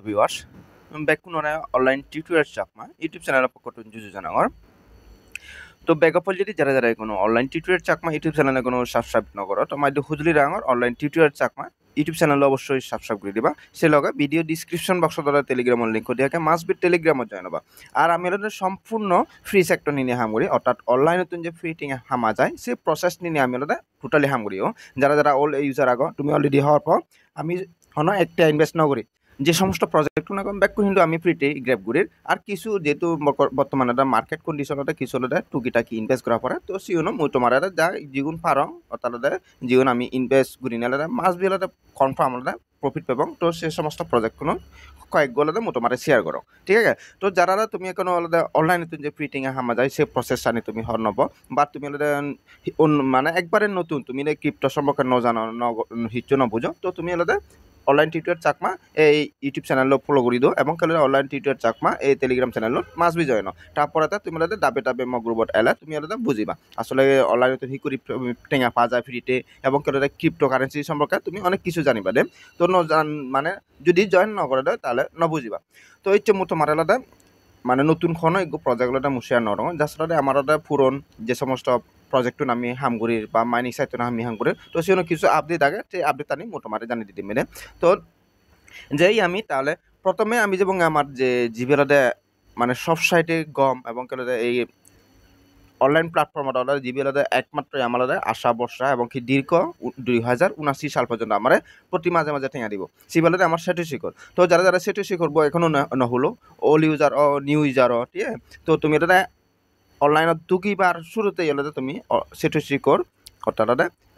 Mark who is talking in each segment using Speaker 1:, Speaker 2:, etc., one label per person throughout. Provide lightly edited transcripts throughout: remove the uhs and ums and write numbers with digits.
Speaker 1: viewers. Back to online tutorial chakma YouTube channel pokotun juju janangor. তো ব্যাকআপল যদি যারা যারা কোনো অনলাইন টিউটোরিয়াল চাকমা ইউটিউব চ্যানেলে কোনো সাবস্ক্রাইব নকর তো মাইদে হুজলি রাঙর অনলাইন টিউটোরিয়াল চাকমা ইউটিউব চ্যানেলে অবশ্যই সাবস্ক্রাইব করে দিবা সে লগে ভিডিও ডিসক্রিপশন বক্স দ্বারা টেলিগ্রামের লিঙ্ক দিয়াকে মাস্ট বি টেলিগ্রামত জয়েন হবা আর আমি হলো সম্পূর্ণ ফ্রি সেক্টর নিয়ে হাম করি অর্থাৎ অনলাইনে যে ফ্রি টিং হামা যায় সেই প্রসেস নিয়ে আমি হলো টোটালি হাম করিও যারা যারা অল ইউজার আগ তুমি অলরেডি হওয়ার পর আমি হন একটা ইনভেস্ট নকরি যে সমস্ত প্রজেক্ট ব্যাক কিন্তু আমি ফ্রিতে গ্র্যাব করি আর কিছু যেহেতু বর্তমানে মার্কেট কন্ডিশনতে কিছু টুকিটাকি ইনভেস্ট করা পরে তো সিওনো মই তোমার যা যেগুন পার অর্থাৎ যেগুন আমি ইনভেস্ট করি না মাস বি কনফার্ম প্রফিট পাব তো সেই সমস্ত প্রজেক্টগুলো কয়েকগুলো মই তোমার শেয়ার করো ঠিক আছে তো যারা তুমি এখন অনলাইনে যে ফ্রিটিং হামা যায় সেই প্রসেস আনি তুমি হর নব বা তুমি মানে একবারে নতুন তুমি ক্রিপ্টো সম্পর্কে নজানো হিচ্ছু নবুঝো তো তুমি অনলাইন টিউটোরিয়াল চাকমা এই ইউটিউব চ্যানেল ফলো করে দিও এবং কেলে অনলাইন টিউটোরিয়াল চাকমা এই Telegram channel must be join তারপরে তুমি ডাবে ডাবে মগ গ্রুপত এলে তুমি বুঝিবা আসলে অনলাইনে হি করে টেঙা পাওয়া যায় ফ্রিতে এবং কেলে ক্রিপ্টো কারেন্সি সম্পর্কে তুমি অনেক কিছু জানিবা দে তো মানে যদি জয়েন নকরে দেয় তাহলে নবুঝিবা তো এই মতো তোমার আলাদা মানে নতুন কোনো প্রজেক্টগুলো মুশিয়া নরম যার সাথে আমার পুরন যে সমস্ত প্রজেক্ট আমি হামগুড়ি বা মাইনিং সাইট আমি হামগুড়ি তো সেজন্য কিছু আপডেট আগে সেই আপডেট আমি মোটামুটি জানিয়ে দিতে মেনে তো যেই আমি তাহলে প্রথমে আমি যে আমার যে জিবিএলতে মানে সব সাইটে গম এবং এই অনলাইন প্ল্যাটফর্মত জিবিএলতে একমাত্র আমার আশা বর্ষা এবং কি দীর্ঘ 2079 সাল পর্যন্ত আমার প্রতি মাঝে মাঝে ঠেঙা দিব সিবিএলতে আমার সেটু শিখর তো যারা যারা সেটু শিখরব এখনো নহলো ওল ইউজার ও নিউ ইউজার ঠিক আছে তো তুমি এটা অনলাইনত দুকিবার শুরুতে এলে তুমি সেটু শিখর অর্থাৎ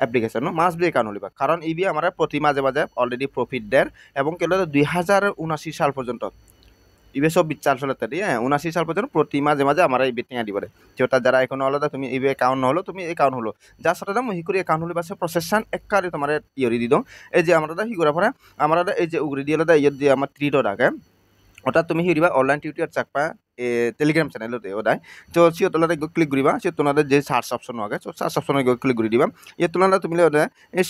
Speaker 1: অ্যাপ্লিকেশন মাস্ট বি একাউন্ট হলিবা কারণ ইবি আমার প্রতি মাঝে মাঝে অলরেডি প্রফিট দেয় এবং কেলে 2079 সাল পর্যন্ত ইবে 24 সাল দিয়ে 79 সাল পর্যন্ত প্রতি মাঝে মাঝে আমার এই বেটিং আদি পারে যেটা যারা এখন আলাদা তুমি ইবে অ্যাকাউন্ট হলো তুমি অ্যাকাউন্ট হলো যার সাথে মই হিকুরি অ্যাকাউন্ট হলে বাসে প্রসেসন এককারে তোমার ইয়রি দি দাও এই যে আমরা হি করা পরে আমরা এই যে উগরি দিয়ে আলাদা ইয়ে যে আমার 3 ডট আগে ওটা তুমি হিরিবা অনলাইন টিউটোরিয়াল চাকপা টেলিগ্রাম চ্যানেলতে ওদায় তো সে তোলাতে ক্লিক করিবা সে তোমাদের যে সার্চ অপশন আগে তো সার্চ অপশনে ক্লিক করে দিবা ইয়ে তোলাতে তুমি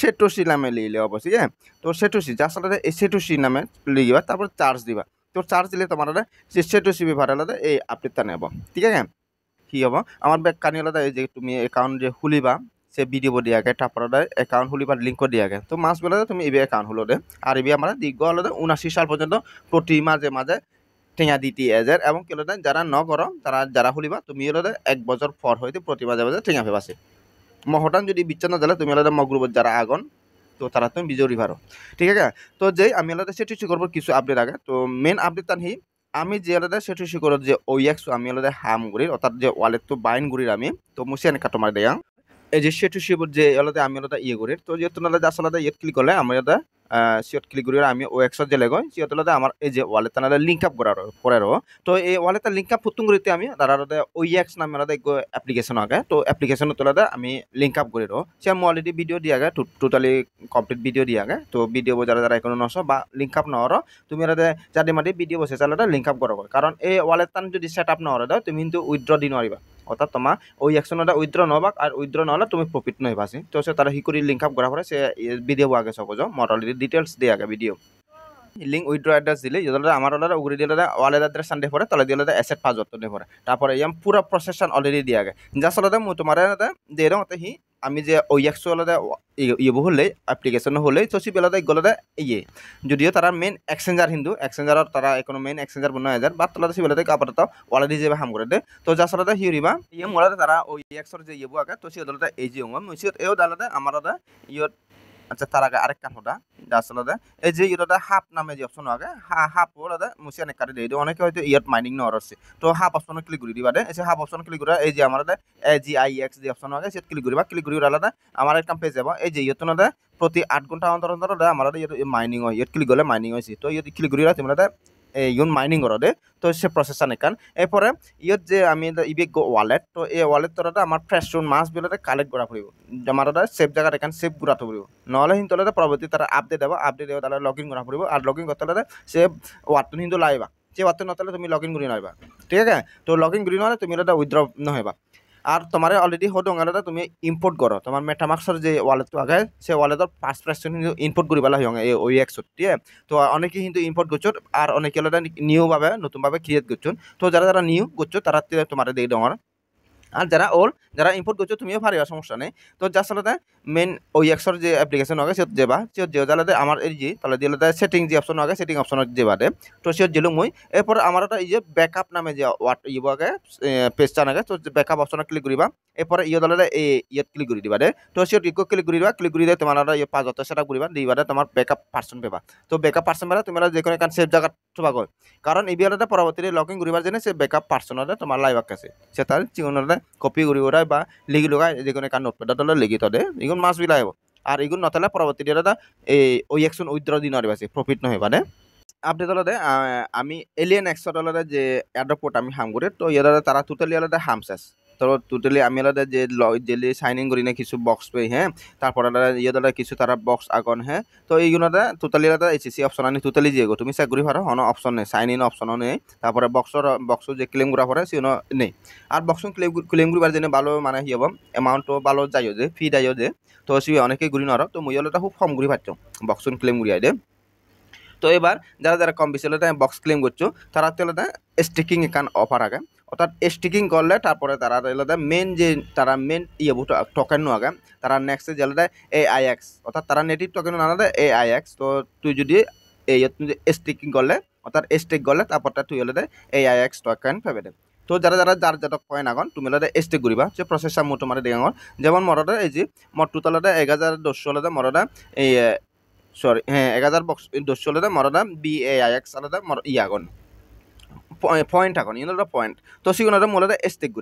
Speaker 1: সেটুসি নামে লিলে অবশ্যই হ্যাঁ তো সেটুসি যার সাথে এই সেটুসি নামে লিখিবা তারপর চার্জ দিবা তো চার্জ দিলে তোমার সে সেটুসি ব্যবহার আলাদা এই আপডেটটা নেব ঠিক আছে কি হব আমার ব্যাগ কানি আলাদা এই যে তুমি অ্যাকাউন্ট যে খুলিবা সে ভিডিও দিয়ে আগে তারপরে অ্যাকাউন্ট খুলিবার লিঙ্ক দিয়ে আগে তো মাস বেলা তুমি এবে অ্যাকাউন্ট হলো দে আর এবে আমরা দীর্ঘ আলাদা 79 সাল পর্যন্ত প্রতি মাঝে মাঝে টেঙা দিতে এজার এবং কেলো যারা ন করো তারা যারা খুলিবা তুমি হলো 1 বছর পর হইতে প্রতি মাঝে মাঝে টেঙা ফেবাসে মহটান যদি বিচ্ছন্ন দিলে তুমি আলাদা মগ্রুবত যারা আগন তো তারা তুমি বিজয়ী ভারো ঠিক আছে তো যেই আমি আলাদা সেটি করবো কিছু আপডেট আগে তো মেন আপডেট তান আমি যে আলাদা সেটি করব যে ওএক্স আমি আলাদা হাম গুড়ির অর্থাৎ যে ওয়ালেট তো বাইন গুড়ির আমি তো মুসিয়ানি কাটমার দেয়া এই যে সেটু শিবর যে আলাদা আমি আলাদা ইয়ে করি তো যেহেতু আলাদা আসলে ইয়ে ক্লিক করলে আমি আলাদা সিট ক্লিক করি আমি ওএক্স যে লেগো সিট আলাদা আমার এই যে ওয়ালেট আলাদা লিঙ্ক আপ করার পরে তো এই ওয়ালেটটা লিঙ্ক আপ ফুতুং করিতে আমি তার আলাদা ওএক্স নামে আলাদা অ্যাপ্লিকেশন আগে তো অ্যাপ্লিকেশন আলাদা আমি লিঙ্ক আপ করি সে আমি অলরেডি ভিডিও দিয়ে আগে টোটালি কমপ্লিট ভিডিও দিয়ে আগে তো ভিডিও যারা যারা এখনো নস বা লিঙ্ক আপ নহর তুমি আলাদা যাদের মাটি ভিডিও বসে আলাদা লিঙ্ক আপ করো কারণ এই ওয়ালেটটা যদি সেট আপ নহরে দাও তুমি কিন্তু উইথড্র দি নোৱাৰিবা অর্থাৎ তোমার ওই অ্যাকশনটা উইথড্র নহবা আর উইথড্র নহলে তুমি প্রফিট নয় বাসি তো সে তারা হিকুরি লিঙ্ক আপ করা পরে সে ভিডিও আগে সহজ মোর অলরেডি ডিটেলস দিয়ে আগে ভিডিও লিঙ্ক উইথড্র অ্যাড্রেস দিলে যদি আমার উগরি দিলে ওয়ালেট অ্যাড্রেস সানডে পরে তাহলে দিলে অ্যাসেট পাস করতে পরে তারপরে ইয়াম পুরো প্রসেসন অলরেডি দিয়ে আগে যার সাথে মই তোমার দিয়ে দাও হি আমি যে ওএক্স আলাদা ইয়ে হলে অ্যাপ্লিকেশন হলে তো সে বেলাতে গলাতে ইয়ে যদিও তারা মেন এক্সচেঞ্জার হিন্দু এক্সচেঞ্জার তারা এখন মেন এক্সচেঞ্জার বনা হাজার বা তোলা সে বেলাতে আপাতত ওয়ালেট হিসেবে হাম করে দে তো যার সাথে হিউরিবা ইয়ে মোলাতে তারা ওএক্সর যে ইয়ে আগে তো সে দলতে এই যে মুসিয়ত এও দালাতে আমার ইয়ত আচ্ছা তার আগে আরেকটা হতা আসলে এই যে ইটা হাফ নামে যে অপশন আগে হাফ ওলাদা মুসি অনেক কাটি দিয়ে অনেকে হয়তো ইয়াত মাইনিং ন আছে তো হাফ অপশন ক্লিক করে দিবা এই হাফ অপশন ক্লিক করে এই যে আমার GIX যে অপশন আগে সে ক্লিক করিবা ক্লিক করে আলাদা আমার একটা পেজ যাব এই যে ইয়ত না প্রতি 8 ঘন্টা অন্তর অন্তর আমার মাইনিং হয় ইয়ত ক্লিক করলে মাইনিং হয়েছে তো ইয়ত ক্লিক করিলা তোমরা ইউন মাইনিং করো দে তো সে প্রসেসন একান এরপরে ইয়ত যে আমি ইবে ওয়ালেট তো এই ওয়ালেট তোরা আমার ফ্রেশ মাস বেলাতে কালেক্ট করা পড়ব আমার সেভ জায়গা এখান সেভ করাতে পড়ব নহলে কিন্তু পরবর্তী তারা আপডেট দেব তাহলে লগ ইন করা পড়ব আর লগ ইন করতে হলে সে ওয়ার্ড কিন্তু লাইবা যে ওয়ার্ড নতলে তুমি লগ ইন করে নইবা ঠিক আছে তো লগ ইন করে নহলে তুমি উইথড্র নহবা আর তোমার অলরেডি হদং আলাদা তুমি ইম্পোর্ট করো তোমার মেটামাক্সর যে ওয়ালেটটো আগে সে ওয়ালেটর 5% কিন্তু ইম্পোর্ট করি পেলা হয়ে এই OEX ঠিক তো অনেকে কিন্তু ইম্পোর্ট করছো আর অনেকে আলাদা নিউ ভাবে নতুন ভাবে ক্রিয়েট করছো তো যারা যারা নিউ করছো তারা তোমার দিয়ে ডঙর আর যারা ইম্পোর্ট করছো তুমিও পারিবা সমস্যা নেই তো জাস্ট আলাদা মেন OEXর যে অ্যাপ্লিকেশন হবে সিয়ত যাবা সিয়ত যে আলাদা আমার এই যে তাহলে দিয়ে আলাদা সেটিং যে অপশন আগে সেটিং অপশন যাবা দে তো সিয়ত জেলুং মই এরপর আমার একটা এই যে ব্যাকআপ নামে যে ইব আগে পেজটা আগে তো ব্যাকআপ অপশন ক্লিক করিবা এরপর ইয়ে আলাদা ইয়াত ক্লিক করে দিবা দে তো সিয়ত ইকো ক্লিক করে দিবা তোমার আলাদা ইয়ে 5000 সেটআপ করিবা দিবা দে তোমার ব্যাকআপ পারসন পাবা তো ব্যাকআপ পারসন পারা তুমি যে কোনো কান সেভ জায়গা থবা কয় কারণ এই বিয়ালটা পরবর্তীতে লগইন করিবার জন্য সে ব্যাকআপ পারসন তোমার লাইভ আছে সে তার চিকনটা কপি করি ওরা বা লিখি লগাই যে কোনো কান নোটপ্যাড লিখি তদে এগুলো মাছ বিলাই আর এগুলো নতালে পরবর্তী দিনটা এই OEX উইথড্র দিন আছে প্রফিট নহয় মানে আপডেট হলে আমি এলিয়েন এক্সট হলে যে এয়ারপোর্ট আমি হাম করে তো ইয়ার তারা টোটালি আলাদা হাম শেষ তো টোটালি আমি আলাদা যে ডেলি সাইন ইন করি না কিছু বক্স পেয়ে হ্যাঁ তারপর আলাদা ইয়ে কিছু তারা বক্স আগন হ্যাঁ তো এইগুলোটা টোটালি আলাদা HCC অপশন আনি টোটালি যে তুমি চেক করি পারো অন অপশন নেই সাইন ইন অপশনও নেই তারপরে বক্সর যে ক্লেম করা পরে সেও নেই আর বক্সন ক্লেম করিবার জন্য ভালো মানে হি হব এমাউন্টও ভালো যাইও যে ফি যাইও যে তো সে অনেকে ঘুরি নর তো মই হলে খুব কম ঘুরি পাচ্ছ বক্সন ক্লেম করিয়া দে তো এবার যারা যারা কম বেশি হলে বক্স ক্লেম করছো তারা হলে স্টিকিং একান অফার আগে অর্থাৎ স্টিকিং করলে তারপরে তারা মেন যে তারা মেন ইয়ে টোকেন নো আগে তারা নেক্সট যে আলাদা AIX অর্থাৎ তারা নেটিভ টোকেন আলাদা AIX তো তুই যদি এই স্টিকিং করলে অর্থাৎ স্টিক করলে তারপরটা তুই হলে AIX টোকেন পাবে তো যারা যারা যার যত কয়েন আগন তুমি হলে স্টিক করিবা যে প্রসেসর মোটো মারে দেখাঙর যেমন মরদা এই যে মোট টোটাল 1200 হলে মরদা এই সরি হ্যাঁ 1200 হলে মরদা BAIX আলাদা ইয়াগন পয়েন্ট এখন ইউনোটা পয়েন্ট তো সেগুলো মূলত স্টেক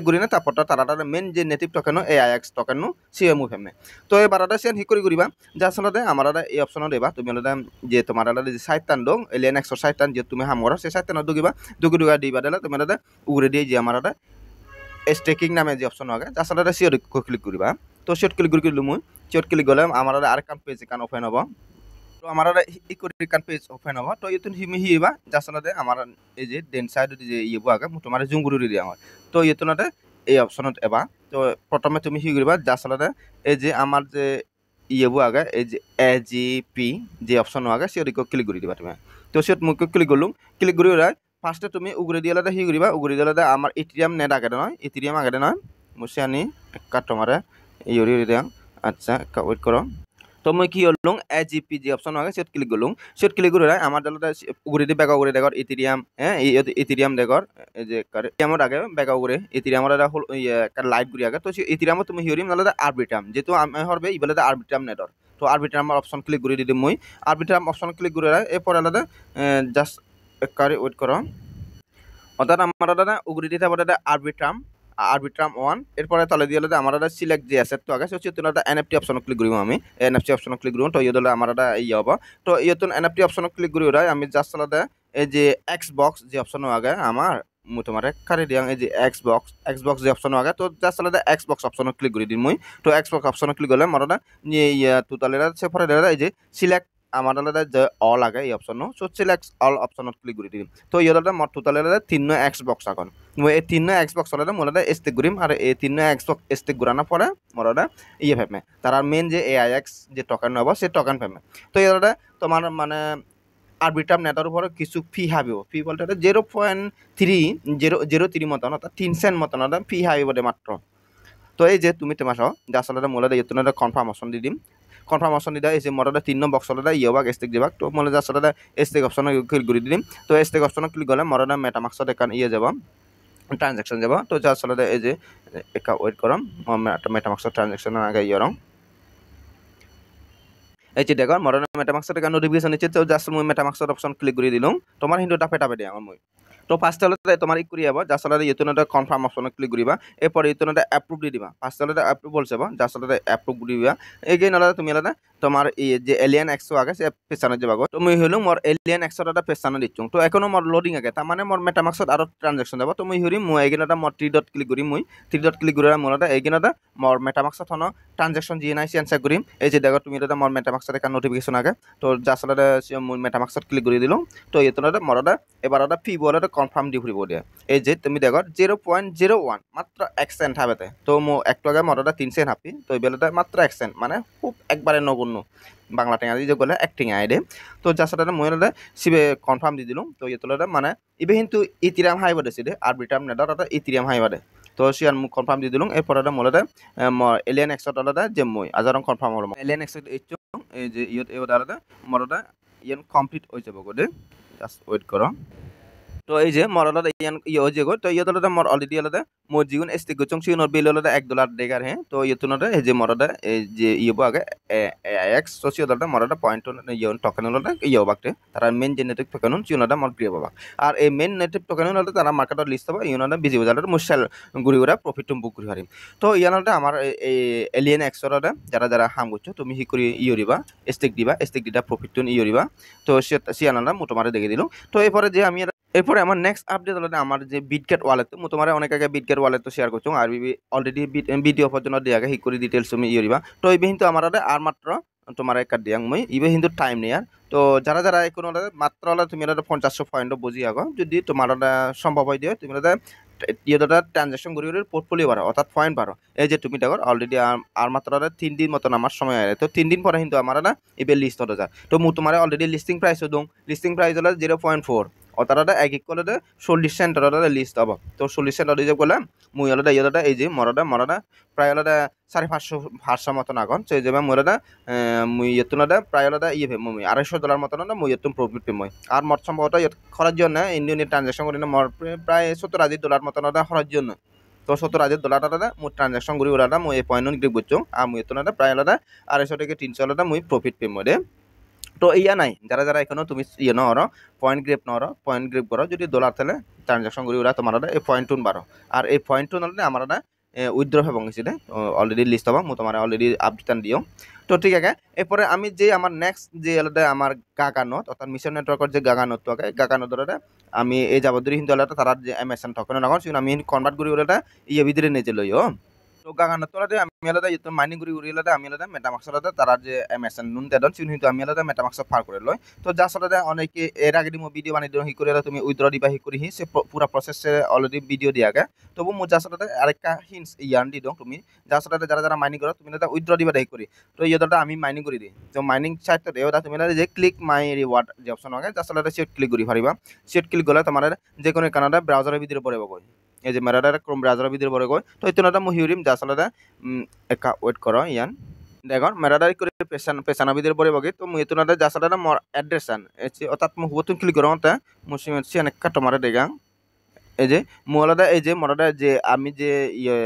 Speaker 1: করি না তারপরটা তারা মেন যে নেটিভ টোকেন AIX টোকেন সে মুভ হেমে তো এবার সে হি করি করিবা যে আসলে আমার এই অপশন দেবা তুমি যে তোমার যে সাইট টান দো এলিয়েন এক্সর সাইট টান যে তুমি হাম করো সেই সাইট টান দুগিবা দুগা দিবা দিলে তুমি উড়ে দিয়ে যে আমার স্টেকিং নামে যে অপশন আগে আসলে সিওর ক্লিক করিবা তো সিওর ক্লিক করি মুই সিওর ক্লিক গেলে আমার আরেকখান পেজ এখান ওপেন হব তো আমার ইকোরিকান পেজ ওপেন হব তো ইতুন হিমি হিবা জাসনাতে আমার এই যে ডেন সাইড যে ইয়েবো আগে তোমার জুম করে দিয়ে আমার তো ইতুনাতে এই অপশনত এবা তো প্রথমে তুমি হি করিবা জাসনাতে এই যে আমার যে ইয়েবো আগে এই যে AGP যে অপশন আগে সে ক্লিক করে দিবা তুমি তো সে মুখ ক্লিক করলুম ক্লিক করে ফার্স্টে তুমি উগরে দিয়ে হি করিবা উগরে দিয়ে আমার ইথিরিয়াম নেট আগে নয় ইথিরিয়াম আগে নয় মুছে আনি কাট তোমারে এই দেয়া আচ্ছা ওয়েট করো তো মই কি হলুং AGP যে অপশন আগে সেট ক্লিক করলুং সেট ক্লিক করে আমার দলটা উগরে দিয়ে বেকা উগরে দেখর ইথিরিয়াম হ্যাঁ ইথিরিয়াম দেখর এই যে ইথিরিয়ামর আগে বেকা উগরে ইথিরিয়ামর হল লাইভ করি আগে তো ইথিরিয়াম তুমি হিরিম নালে আরবিট্রাম যেহেতু আমি হরবে ইবেলে আরবিট্রাম নেটর তো আরবিট্রাম অপশন ক্লিক করে দিদি মই আরবিট্রাম অপশন ক্লিক করে এরপর আলাদা জাস্ট কারি ওয়েট করো অর্থাৎ আমার দাদা উগরে দিতে পারে আরবিট্রাম 1 এরপরে তলে দিয়ে আমার সিলেক্ট যে অ্যাসেট তো আগে সেটা তোলা NFT অপশন ক্লিক করিব আমি NFT অপশন ক্লিক করব তো ইদলে আমার ইয়ে হবো তো ইয়তুন NFT অপশন ক্লিক করি ওরা আমি জাস্ট আলাদা এই যে Xbox যে অপশন আগে আমার তোমার কারি দিয়াং এই যে Xbox যে অপশন আগে তো জাস্ট আলাদা Xbox অপশন ক্লিক করে দিন মই তো Xbox অপশন ক্লিক করলে মরনা ইয়ে টোটালেরা সেপারে দেরা এই যে সিলেক্ট আমার আলাদা যে অল আগে এই অপশন সো সিলেক্ট অল অপশনত ক্লিক করে দিম তো ইয়দা মত টোটালেরা 3 Xbox এখন মই এই 3 Xbox হলে মোলাদা স্টেক করিম আর এই 3 Xbox স্টেক করানো পরে মোলাদা ইয়ে ফেমে তার মেন যে AIX যে টোকেন হবো সে টোকেন ফেমে তো ইয়দা তোমার মানে আরবিট্রাম নেটার উপরে কিছু ফি হাবিব ফি বলতে 0.3 মতন অর্থাৎ 3 সেন্ট মতন ফি হাবিব মাত্র তো এই যে তুমি তোমার যা আসলে মোলাদা ইয়তুনা কনফার্মেশন দি দিম কনফার্মেশন দিদা এই যে মরদা 3 নম্বর বক্স হলে ইয়েবাক স্টেক দিবাক তো মলে যা আসলে স্টেক অপশন ক্লিক করে দিম তো স্টেক অপশন ক্লিক করলে মরদা মেটামাক্সত একান ইয়ে যাব ট্রানজাকশন যাব তো যা আসলে এই যে একা ওয়েট করম মেটামাক্সত ট্রানজাকশন আগে ইয়রং এই যে দেখো মরদা মেটামাক্সত একান নোটিফিকেশন নিচ্ছে তো জাস্ট মই মেটামাক্সত অপশন ক্লিক করে দিলাম তোমার হিন্দু টাপে দিয়া মই তো ফার্স্ট হলে তোমার ই করি যাব যা আসলে ইতুনটা কনফার্ম অপশন ক্লিক করিবা এরপর ইতুনটা অ্যাপ্রুভ দি দিবা ফার্স্ট হলে অ্যাপ্রুভ বলছে যা আসলে অ্যাপ্রুভ দিবা এগেইন হলে তুমি আলাদা তোমার এই যে এলিয়ান এক্সো আগে সে পেছানো যাবাগো তো মুই হইলো মোর এলিয়ান এক্সোটা পেছানো দিচ্ছুং তো এখনো মোর লোডিং আগে তার মানে মোর মেটামাক্সত আরো ট্রানজাকশন যাব তো মুই হইরি মুই এগিনটা মোর থ্রি ডট ক্লিক করি মুই থ্রি ডট ক্লিক করে মোরটা এগিনটা মোর মেটামাক্সত হনো ট্রানজাকশন জি নাই চেঞ্জ করিম এই যে দেখো তুমি এটা মোর মেটামাক্সত একটা নোটিফিকেশন আগে তো জাসলাটা মুই মেটামাক্সত ক্লিক করে দিলাম তো এতটা মোরটা এবার ওটা ফি বলটা কনফার্ম দি ফুরিব দিয়া এই যে তুমি দেখো 0.01 মাত্র এক্সেন্ট হাবেতে তো মো একটু আগে মোরটা 3 সেন্ট হাপি তো এই বেলাটা মাত্র এক্সেন্ট মানে খুব একবারে নগণ্য বাংলা টেঙা দিয়ে গেলে অ্যাক্টিং আইডে তো যার সাথে মহিলাটা সিবে কনফার্ম দিয়ে দিলাম তো ইয়েতলাটা মানে ইবে কিন্তু ইতিরাম হাই বাদে সিদে আর বিটাম নেটাটা ইতিরাম হাই বাদে তো সিয়ান মুখ কনফার্ম দিয়ে দিলাম এরপর মূলতে এলিয়ান এক্সটলাটা যে মই আজারং কনফার্ম হলো এলিয়ান এক্সট এই যে ইয়ত এওদারাটা মরটা ইয়ান কমপ্লিট হয়ে যাব গদে জাস্ট ওয়েট করো তো এই যে মরলটা ইয়ান ইয়ে যে গো তো ইয়তলটা মর অলরেডি আলাদা মোর জীবন এস্টিক গচং সিনর বিললটা $1 দেগার হে তো ইয়তুনটা এই যে মরটা এই যে ইয়ব আগে এক্স সোসিয়লটা মরটা পয়েন্ট ইয়ন টোকেনলটা ইয়ো বাকতে তারা মেন জেনেটিক টোকেন চিনটা মর প্রিয় বাবা আর এই মেন নেটিভ টোকেনলটা তারা মার্কেটত লিস্ট হবে ইয়নটা বিজি বাজারত মুশাল গুড়ি গুড়া প্রফিট বুক করি হারিম তো ইয়ানটা আমার এই এলিয়ান এক্সরটা যারা যারা হাম গছো তুমি হি করি ইয়রিবা স্টেক দিটা প্রফিট টুন ইয়রিবা তো সিয়ানটা মোটামারে দেখে দিল তো এরপরে যে আমি এরপরে আমার নেক্সট আপডেট হলো আমার যে বিটগেট ওয়ালেট তো তোমার অনেক আগে বিটগেট ওয়ালেট তো শেয়ার করছো আর অলরেডি ভিডিও পর্যন্ত দিয়ে আগে হিকরি ডিটেলস তুমি ইয়রিবা তো এই কিন্তু আমার আর মাত্র তোমার একটা দিয়াং মই ইবে কিন্তু টাইম নেই আর তো যারা যারা কোনো মাত্র তুমি 50 পয়েন্ট বুঝি আগো যদি তোমার সম্ভব হয় দিয়ে তুমি ইয়েটা ট্রানজাকশন করি পোর্টফোলিও বাড়ো অর্থাৎ পয়েন্ট বাড়ো এই যে তুমি দেখো অলরেডি আর মাত্র 3 দিন মতন আমার সময় আছে তো 3 দিন পরে কিন্তু আমার না এবার লিস্ট হতে যায় তো মু তোমার অলরেডি লিস্টিং প্রাইসও দিও লিস্টিং প্রাইস হলো 0.4 অতারাটা এক এক করে 40 সেন্ট লিস্ট হব তো 40 সেন্ট রিজার্ভ করলাম মুই হলো ইয়েটা এই যে মরটা প্রায় হলো 550 মতন আগন সেই যে মোরটা মুই ইয়েতুনটা প্রায় হলো ইয়ে মুই $250 মতন মুই ইয়েতুন প্রফিট পে মই আর মর সম্ভবত খরচ জন্য ইন্ডিয়ান ট্রানজাকশন করি মর প্রায় $70,000 মতন খরচ জন্য তো $70,000 মুই ট্রানজাকশন করি ওরা মুই পয়েন্ট গ্রিপ করছো আর মুই ইয়েতুনটা প্রায় হলো 250 থেকে 300 মুই প্রফিট পে মই তো ইয়া নাই যারা যারা এখনো তুমি ইয়ে নর পয়েন্ট গ্রেপ করো যদি ডলার তাহলে ট্রানজাকশন করি ওরা তোমার এই পয়েন্ট টুন বারো আর এই পয়েন্ট টুন হলে আমার উইথড্র হয়ে গেছিলে অলরেডি লিস্ট হবো তোমার অলরেডি আপডেট দিও তো ঠিক আছে এরপরে আমি যে আমার নেক্সট যে আলাদা আমার গাগানোট অর্থাৎ মিশন নেটওয়ার্কের যে গাগানোট থাকে গাগানোটের আমি এই যাবতীয় হিন্দু আলাদা তারা যে এমএসএন ঠকানো না সেগুলো আমি কনভার্ট করি ওটা ইয়ে ভিতরে নিয়ে লইও তো গাগানোর তোলাতে আমি আলাদা মাইনিং করি আলাদা আমি আলাদা মেটামাক্স আলাদা তারা যে এমএসএন নুন দেন কিন্তু আমি আলাদা মেটামাক্স পার করে লয় তো যার সাথে অনেকে এর আগে মো ভিডিও বানিয়ে হি করে তুমি উইথড্র দিবা হি করি হি সে পুরা প্রসেসে অলরেডি ভিডিও দিয়া গে তবু মো যার সাথে আরেকটা হিন্টস ইয়ান দি দাও তুমি যার সাথে যারা যারা মাইনিং করো তুমি এটা উইথড্র দিবা হি করি তো ইয়েটা আমি মাইনিং করি দিই তো মাইনিং সাইটটা দেওয়া তুমি যে ক্লিক মাই রিওয়ার্ড যে অপশন আগে যার সাথে সেট ক্লিক করি পারিবা সেট ক্লিক করলে তোমার যে কোনো কানাডা ব্রাউজারের ভিতরে পড়ে কই এই যে মেরাডার ক্রোম ব্রাউজারের ভিতরে পড়ে কই তো ইতনাটা মু হিউরিম যার সাথে একা ওয়েট করো ইয়ান দেখো মেরাডার করে পেছানা ভিতরে পড়ে বগে তো মু ইতনাটা যার সাথে মোর অ্যাড্রেস আন অর্থাৎ মু হুতুন ক্লিক করো তা মুসিমেছি অনেকটা তোমার দেগাং এই যে মোলাদা এই যে মোলাদা যে আমি যে ইয়ে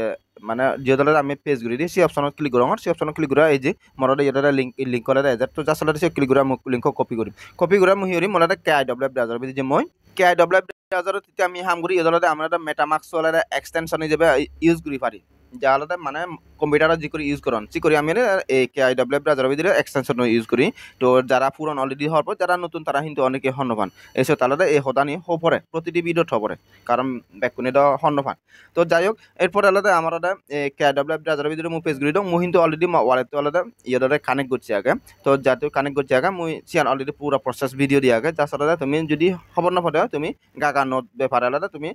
Speaker 1: মানে যে দলের আমি পেজ ঘুরি দিই সেই অপশনত ক্লিক করো সেই অপশনত ক্লিক করা এই যে মোলাদা ইয়েটা লিঙ্ক করে দেয় তো যার সাথে সে ক্লিক করে মুখ লিঙ্ক কপি করে মুহি হরি মোলাদা KIWF ব্রাউজার ভিতরে যে মই KIWF ব্রাউজারত আমি হাম করি এই দলতে আমরা মেটামাক্স ওলারে এক্সটেনশন হিসেবে ইউজ করি পারি যা আলাদা মানে কম্পিউটারত যি করে ইউজ করন করি আমি এই KIWF ব্রাউজারের ভিতরে এক্সটেনশন ইউজ করি তো যারা পুরন অলরেডি হওয়ার পর যারা নতুন তারা কিন্তু অনেকে হন্যপান এসে তাহলে এই হদানি হপরে প্রতিটি ভিডিওত হপরে কারণ ব্যাকুনে তো হন্যপান তো যাই হোক এরপর আলাদা আমার KIWF ব্রাউজারের ভিতরে মু পেজ করি দাও মু কিন্তু অলরেডি ওয়ালেট আলাদা ইয়েটারে কানেক্ট করছি আগে তো যাতে কানেক্ট করছি আগে মুই সিয়ান অলরেডি পুরো প্রসেস ভিডিও দিয়ে আগে যার সাথে তুমি যদি খবর না পাও তুমি গাগানোট ব্যাপার আলাদা তুমি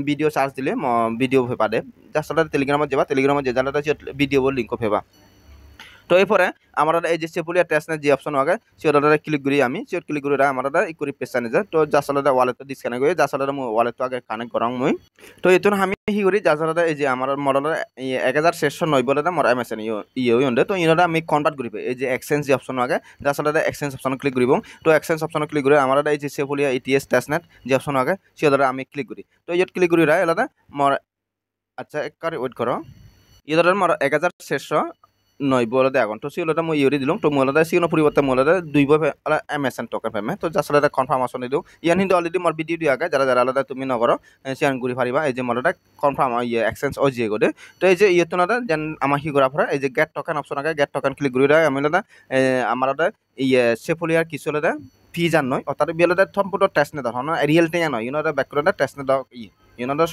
Speaker 1: ভিডিও সার্চ দিলে ভিডিও পাবে যার সাথে টেলিগ্রামত যাবা টেলিগ্রামত যে জানাটা ভিডিও লিঙ্ক পেবা তো এরপরে আমার এই যে সেপুলিয়া টেস্টনের যে অপশন আগে সেটা ক্লিক করি আমি সেট ক্লিক করি আমার ই করি পেছানে যায় তো যার সাথে ওয়ালেট ডিসকানেক্ট হয়ে যার সাথে ওয়ালেট আগে কানেক্ট করাং মই তো এতন আমি হি করি যার সাথে এই যে আমার মডেলের 1690 বলে মোর এমএসএন ইয়ে হইন্ডে তো ইনটা আমি কনভার্ট করিবে এই যে এক্সচেঞ্জ যে অপশন আগে যার সাথে এক্সচেঞ্জ অপশন ক্লিক করিব তো এক্সচেঞ্জ অপশন ক্লিক করে আমার এই যে সেপুলিয়া ETS টেস্টনেট যে অপশন আগে সেটা আমি ক্লিক করি তো ইয়ত ক্লিক করি রায় আলাদা মোর আচ্ছা এক করে ওয়েট করো ইয়ে মোর 1600 নয় বলতে এখন তো সিওলটা মই ইউরি দিলাম তো মূলতে সিওনো পরিবর্তে মূলতে দুই বই এমএসএন টোকেন পেমে তো জাস্ট আলাদা কনফার্মেশন দিও ইয়ান কিন্তু অলরেডি মোর ভিডিও দিয়া আগে যারা যারা আলাদা তুমি নগর সিয়ান ঘুরি পারিবা এই যে মূলতে কনফার্ম ইয়ে এক্সচেঞ্জ ও জিয়ে গদে তো এই যে ইয়েতো না যেন আমার হি করা পরে এই যে গেট টোকেন অপশন আগে গেট টোকেন ক্লিক করি আমি আলাদা আমার আলাদা ইয়ে সেফলিয়ার কিছু আলাদা ফি জান নয় অর্থাৎ বিয়েলাদা সম্পূর্ণ টেস্ট নে ধরো রিয়েল টেয়া নয় ইউনোদা ব্যাকগ্রাউন্ডে টেস্ট নে দাও ইউনোদা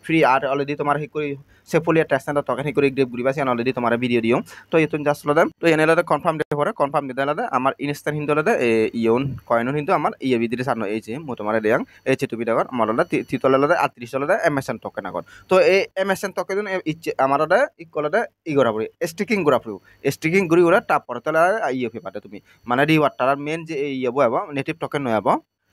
Speaker 1: ফ্রি আর অলরেডি তোমার হি করি সেফলিয়ার টেস্ট নে তখন হি করি গ্রেপ ঘুরিবা সিয়ান অলরেডি তোমার ভিডিও দিও তো ইতুন জাস্ট আলাদা তো এনে আলাদা কনফার্ম দিতে পরে কনফার্ম দিতে আলাদা আমার ইনস্ট্যান্ট হিন্দু আলাদা ইয়ন কয়েন হিন্দু আমার ইয়ে ভিতরে সানো এই যে মো তোমার দেয়াং এই যে তুমি দেখো আমার আলাদা তিতল আলাদা 38 আলাদা এমএসএন টোকেন আগর তো এই এমএসএন টোকেন ইচ্ছে আমার আলাদা ইকুয়াল আলাদা ইগরা পড়ি স্টিকিং গুরা পড়ি স্টিকিং গুরি ওরা টাপ পরে তাহলে ইয়ে ফি পাতে তুমি মানে রিওয়ার্ড তার মেন যে ইয়ে বব নেটিভ টোকেন নয় আব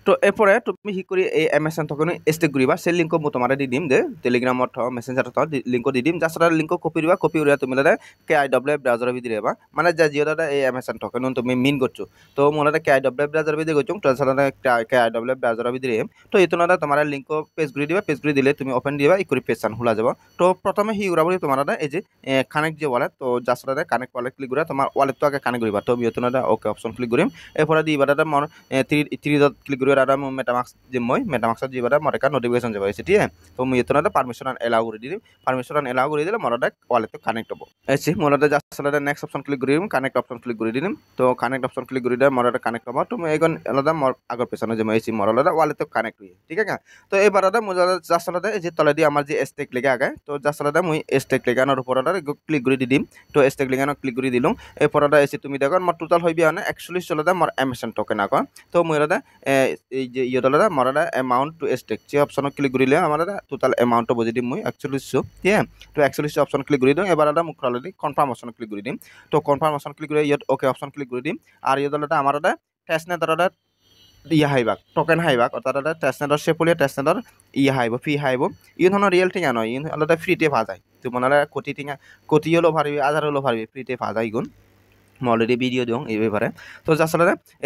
Speaker 1: তো এরপরে তুমি হি করি এই এমএসএন টোকেন স্টেক করিবা সেই লিঙ্ক মো তোমার দি দিম দে টেলিগ্রামত মেসেঞ্জার লিঙ্ক দি দিম জাস্ট লিঙ্ক কপি দিবা কপি উড়িয়া তুমি লাদা KIW ব্রাউজার ভিতরে যাবা মানে যা জিও দাদা এই এমএসএন টোকেন তুমি মিন করছো তো মোলাদা KIW ব্রাউজার ভিতরে গছো তো সালাদা KIW ব্রাউজার ভিতরে তো এতো না তোমার লিঙ্ক পেজ করে দিবা পেজ করে দিলে তুমি ওপেন দিবা ই করি পেজ সান খোলা যাব তো প্রথমে হি উড়া বলি তোমার এই যে কানেক্ট যে ওয়ালেট তো জাস্ট দাদা কানেক্ট ওয়ালেট ক্লিক করে তোমার ওয়ালেট তো আগে কানেক্ট করিবা তো এতো না ওকে অপশন ক্লিক করিম এরপরে দিবা দাদা মোর 3 ডট ক্লিক করে আর মেটামাক্স যে মই মেটামাক্সত দিবা মোর একটা নোটিফিকেশন যাব এসে ঠিক আছে তো মই এতো না পারমিশন এলাও করে দিম পারমিশন এলাও করে দিলে মোর ওয়ালেট তো কানেক্ট হবো এসে মোর জাস্ট দাদা নেক্সট অপশন ক্লিক করিম কানেক্ট অপশন ক্লিক করে দিম তো কানেক্ট অপশন ক্লিক করে দিলে মোর কানেক্ট হবো তো মই এখন আলাদা মোর আগর পেছনে যে মই এসে মোর আলাদা ওয়ালেট তো কানেক্ট হই ঠিক আছে তো এবার দাদা মই জাস্ট আলাদা এই যে তলে দিয়ে আমার যে স্টেক লেগে আগে তো জাস্ট আলাদা মই স্টেক লেগানোর উপর আলাদা ক্লিক করে দিম তো স্টেক লেগানো ক্লিক করে দিলাম এরপর আলাদা এসে তুমি দেখো মোর টোটাল হইবে মানে 41 আলাদা মোর এমএসএন টোকেন আগো তো মই আলাদা এই যে ইয়ে আলাদা মোর আলাদা অ্যামাউন্ট টু স্টেক যে অপশন ক্লিক করিলে আমার টোটাল অ্যামাউন্ট বুঝি দিম মই 41 ঠিক আছে তো 41 অপশন ক্লিক করে দিম এবার আলাদা মুখ অলরেডি কনফার্ম অপশন ক্লিক করে দিম তো কনফার্ম অপশন ক্লিক করে ইয়ে ওকে অপশন ক্লিক করে দিম আর ইয়ে আলাদা আমার আলাদা টেস্ট নেট আলাদা ইয়ে হাইবাক টোকেন হাইবাক অর্থাৎ টেস্ট নেটর সেপলিয়া টেস্ট নেটর ইয়ে হাইব ফি হাইব ইয়ে ধরনের রিয়েল টিঙা নয় ইয়ে আলাদা ফ্রিতে পা যায় তো মনে কোটি টিঙা কোটি হলো পারবি 1000 হলো পারবি ফ্রিতে পা যায় গুণ অলরেডি ভিডিও দিও এই ব্যাপারে তো জাস্ট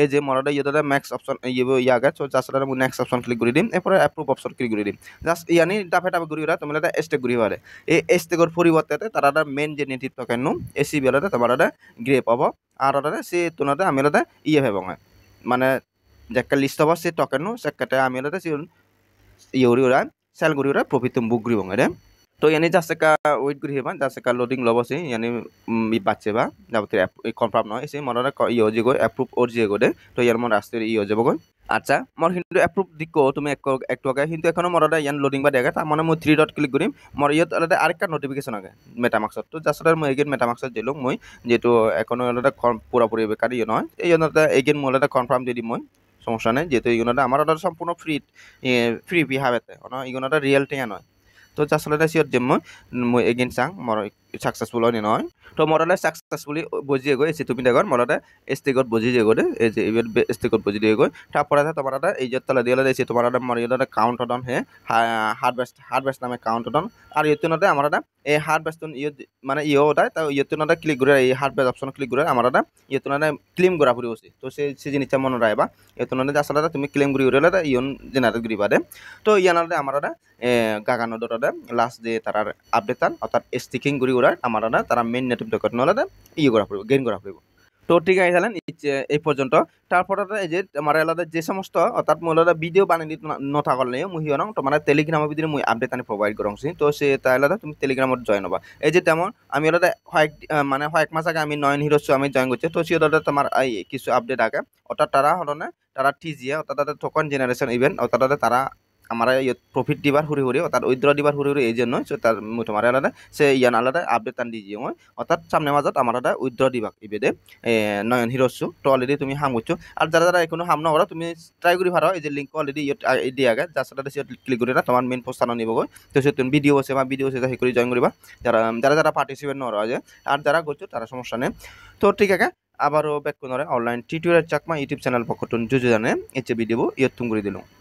Speaker 1: এই যে মরাটা ইয়ে দাদা ম্যাক্স অপশন ইয়ে আগে তো জাস্ট মু নেক্সট অপশন ক্লিক করে দিম এরপরে অ্যাপ্রুভ অপশন ক্লিক করে দিম জাস্ট ইয়ানি টাফে টাফে ঘুরি ওরা তোমার স্টেক ঘুরি পারে এই স্টেকর পরিবর্তে তারা মেন যে নেটিভ টোকেন নো এসি বেলাতে তোমার গ্রে পাবো আর সে তোমাদের আমি ইয়ে ভাব মানে যে একটা লিস্ট হবো সে টোকেন নো সেটা আমি ইয়ে ঘুরি ওরা সেল ঘুরি ওরা প্রফিট তুমি বুক ঘুরি রে তো यानी जास्ट का वेट करी हेबा जास्ट का लोडिंग लबो से यानी बाच्चे बा जाबते कन्फार्म न एसे मररा इयो जे गो अप्रूव और जे गो दे तो यार मोर आस्ते इयो जेबो गो আচ্ছা মোর কিন্তু অ্যাপ্রুভ দিকো তুমি একটু আগে কিন্তু এখনো মোর ইয়ান লোডিং বা দেখা তার মানে মই 3 ডট ক্লিক করিম মোর ইয়ত আলাদা আরেকটা নোটিফিকেশন আগে মেটামাক্সত তো জাস্ট মই এগেন মেটামাক্সত দিলুম মই যেহেতু এখনো আলাদা পুরোপুরি বেকার ইয়ে নয় এই জন্য এগেন মই আলাদা কনফার্ম দিয়ে দিম মই সমস্যা নেই যেহেতু ইগুনোটা আমার আলাদা সম্পূর্ণ ফ্রি ফি হাবেতে ইগুনোটা রিয়েল টিয়া নয় তো জাস্ট আলাদা সিওর যে মই এগেন চাং মোর সাকসেসফুল হয় নয় তো মোরালে সাকসেসফুলি বুঝিয়ে গো এসে তুমি দেখো মোরালে স্টেকত বুঝিয়ে দিয়ে গোটে এই যে এবার স্টেকত বুঝিয়ে দিয়ে গো তারপরে তোমার এই যে তলা দিয়ে এসে তোমার মরিয়াদা কাউন্ট ডাউন হে হার্ভেস্ট নামে কাউন্ট ডাউন আর ইয়তুনতে আমার এই হার্ভেস্ট ইয়ে মানে ইয়ে ওটাই তা ইয়তুনতে ক্লিক করে এই হার্ভেস্ট অপশন ক্লিক করে আমার ইয়তুনতে ক্লেম করা পড়ে বসে তো সেই জিনিসটা মনে রাখবা ইয়তুনতে আসলে তুমি ক্লেম করি উড়ে ইয়ন জেনারেট করি পারে তো ইয়ানালে আমার গাগানো দরদে লাস্ট যে তার আপডেট অর্থাৎ স্টিকিং করি ওরা আমার তারা মেইন নেটিভ টোকেন নলে ইয়ে করা পড়বে গেইন করা পড়বে তো ঠিক আছে তাহলে এই পর্যন্ত তারপরে এই যে আমার আলাদা যে সমস্ত অর্থাৎ মূলত ভিডিও বানিয়ে নথাকলে মুই হিয়ন তোমার টেলিগ্রামের ভিতরে মুই আপডেট আনি প্রোভাইড করছি তো সে তাই আলাদা তুমি টেলিগ্রামত জয়েন হবা এই যে তেমন আমি আলাদা মানে কয়েক মাস আগে আমি নয়ন হিরোস আমি জয়েন করছি তো সে দাদা তোমার কিছু আপডেট আগে অর্থাৎ তারা হলো না তারা টিজিয়া অর্থাৎ তাদের টোকন জেনারেশন ইভেন্ট অর্থাৎ তারা আমার প্রফিট দিবার হুড়ি হুড়ি অর্থাৎ উইথড্র দিবার হুড়ি হুড়ি এই জন্য তার তোমার আলাদা সে ইয়ান আলাদা আপডেট আন দিয়ে মই অর্থাৎ সামনের মাজত আমার আলাদা উইথড্র দিবা ইবেদে নয়ন হিরোসু তো অলরেডি তুমি হাম করছো আর যারা যারা এখনো হাম নকরা তুমি ট্রাই করি ভাড়া এই যে লিঙ্ক অলরেডি দিয়ে আগে যার সাথে সে ক্লিক করি না তোমার মেন পোস্ট নিব গো তো সে তুমি ভিডিও আছে বা ভিডিও আছে সেই করে জয়েন করিবা যারা যারা যারা পার্টিসিপেট নরা আছে আর যারা করছো তারা সমস্যা নেই তো ঠিক আছে আবারও ব্যাক করে online tutorial Chakma YouTube channel পক্ষটুন জুজু জানে এচে ভিডিও ইয়তুম করে দিলাম